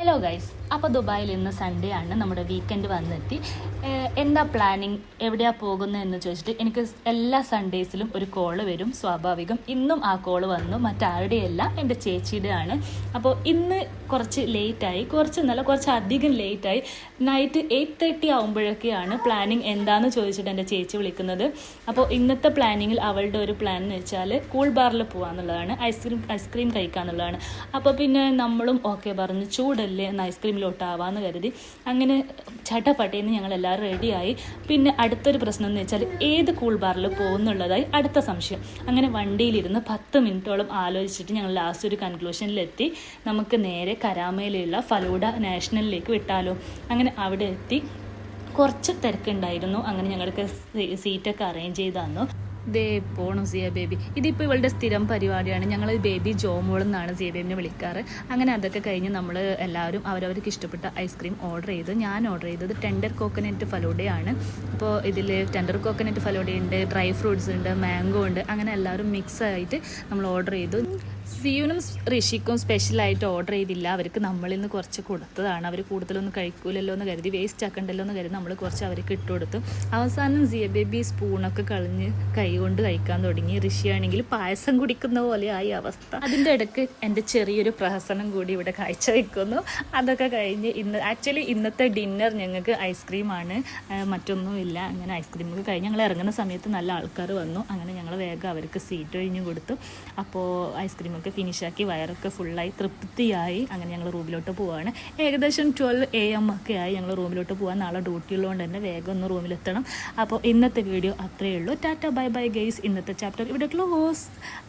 Hello guys, അപ്പോൾ ദുബായിൽ ഇന്ന് സൺഡേ ആണ്, നമ്മുടെ വീക്കെൻഡ് വന്നെത്തി. എന്താ പ്ലാനിങ്, എവിടെയാണ് പോകുന്നത് എന്ന് ചോദിച്ചിട്ട് എനിക്ക് എല്ലാ സൺഡേസിലും ഒരു കോള് വരും, സ്വാഭാവികം. ഇന്നും ആ കോള് വന്നു, മറ്റാരുടെയല്ല, എൻ്റെ ചേച്ചിയുടെ ആണ്. അപ്പോൾ ഇന്ന് കുറച്ച് ലേറ്റായി, കുറച്ച് അധികം ലേറ്റായി. നൈറ്റ് 8:30 ആകുമ്പോഴൊക്കെയാണ് പ്ലാനിങ് എന്താണെന്ന് ചോദിച്ചിട്ട് എൻ്റെ ചേച്ചി വിളിക്കുന്നത്. അപ്പോൾ ഇന്നത്തെ പ്ലാനിങ്ങിൽ അവളുടെ ഒരു പ്ലാൻ എന്ന് വെച്ചാൽ കൂൾ ബാറിൽ പോകാമെന്നുള്ളതാണ്, ഐസ്ക്രീം കഴിക്കാമെന്നുള്ളതാണ്. അപ്പോൾ പിന്നെ നമ്മളും ഓക്കെ പറഞ്ഞു, ചൂടല്ലേ എന്ന് ഐസ്ക്രീമിലോട്ടാവാന്ന് കരുതി അങ്ങനെ ചട്ടപ്പട്ടേന്ന് ഞങ്ങൾ എല്ലാവരും റെഡിയായി. പിന്നെ അടുത്തൊരു പ്രശ്നം എന്ന് വെച്ചാൽ ഏത് കൂൾ ബാറിൽ പോകുന്നുള്ളതായി അടുത്ത സംശയം. അങ്ങനെ വണ്ടിയിലിരുന്ന് 10 മിനിറ്റോളം ആലോചിച്ചിട്ട് ഞങ്ങൾ ലാസ്റ്റ് ഒരു കൺക്ലൂഷനിലെത്തി, നമുക്ക് നേരെ കരാമയിലുള്ള ഫലൂഡ നാഷണലിലേക്ക് വിട്ടാലോ. അങ്ങനെ അവിടെ എത്തി. കുറച്ച് തിരക്കുണ്ടായിരുന്നു, അങ്ങനെ ഞങ്ങൾക്ക് സീറ്റൊക്കെ അറേഞ്ച് ചെയ്ത് തന്നു. ദേ പോണു സിയ ബേബി. ഇതിപ്പോൾ ഇവളുടെ സ്ഥിരം പരിപാടിയാണ്, ഞങ്ങൾ ബേബി ജോമോൾ എന്നാണ് സിയ ബേബിനെ വിളിക്കാറ്. അങ്ങനെ അതൊക്കെ കഴിഞ്ഞ് നമ്മൾ എല്ലാവരും അവരവർക്ക് ഇഷ്ടപ്പെട്ട ഐസ്ക്രീം ഓർഡർ ചെയ്തു. ഞാൻ ഓർഡർ ചെയ്തത് ടെൻഡർ കോക്കനട്ട് ഫലൂഡയാണ്. അപ്പോൾ ഇതിൽ ടെൻഡർ കോക്കനട്ട് ഫലൂഡയുണ്ട്, ഡ്രൈ ഫ്രൂട്ട്സ് ഉണ്ട്, മാംഗോ ഉണ്ട്. അങ്ങനെ എല്ലാവരും മിക്സ് ആയിട്ട് നമ്മൾ ഓർഡർ ചെയ്തു. സിയുനും ഋഷിക്കും സ്പെഷ്യലായിട്ട് ഓർഡർ ചെയ്തില്ല, അവർക്ക് നമ്മളിൽ നിന്ന് കുറച്ച് കൊടുത്തതാണ്. അവർ കൂടുതലൊന്നും കഴിക്കൂലല്ലോ എന്ന് കരുതി, വേസ്റ്റ് ആക്കണ്ടല്ലോ എന്ന് കരുതി നമ്മൾ കുറച്ച് അവർക്ക് ഇട്ട് കൊടുത്തു. അവസാനം സിയ ബേബി സ്പൂണൊക്കെ കളഞ്ഞ് കൈ കൊണ്ട് കഴിക്കാൻ തുടങ്ങി. ഋഷിയാണെങ്കിൽ പായസം കുടിക്കുന്ന പോലെ ആയി അവസ്ഥ. അതിൻ്റെ ഇടയ്ക്ക് എൻ്റെ ചെറിയൊരു പ്രഹസനം കൂടി ഇവിടെ കാഴ്ചവെക്കുന്നു. അതൊക്കെ കഴിഞ്ഞ് ഇന്നത്തെ ഡിന്നർ ഞങ്ങൾക്ക് ഐസ്ക്രീമാണ്, മറ്റൊന്നുമില്ല. അങ്ങനെ ഐസ്ക്രീമൊക്കെ കഴിഞ്ഞ് ഞങ്ങൾ ഇറങ്ങുന്ന സമയത്ത് നല്ല ആൾക്കാർ വന്നു. അങ്ങനെ ഞങ്ങൾ വേഗം അവർക്ക് സീറ്റ് ഒഴിഞ്ഞു കൊടുത്തു. അപ്പോൾ ഐസ്ക്രീമൊക്കെ ഫിനിഷാക്കി വയറൊക്കെ ഫുള്ളായി തൃപ്തിയായി. അങ്ങനെ ഞങ്ങൾ റൂമിലോട്ട് പോവുകയാണ്. ഏകദേശം 12 AM ഒക്കെ ആയി ഞങ്ങൾ റൂമിലോട്ട് പോകാൻ. നാളെ ഡ്യൂട്ടി ഉള്ളതുകൊണ്ട് തന്നെ വേഗം ഒന്ന് റൂമിലെത്തണം. അപ്പോൾ ഇന്നത്തെ വീഡിയോ അത്രയേ ഉള്ളൂ. Tata bye bye guys. ഇന്നത്തെ ചാപ്റ്റർ ഇവിടെ ക്ലോസ്.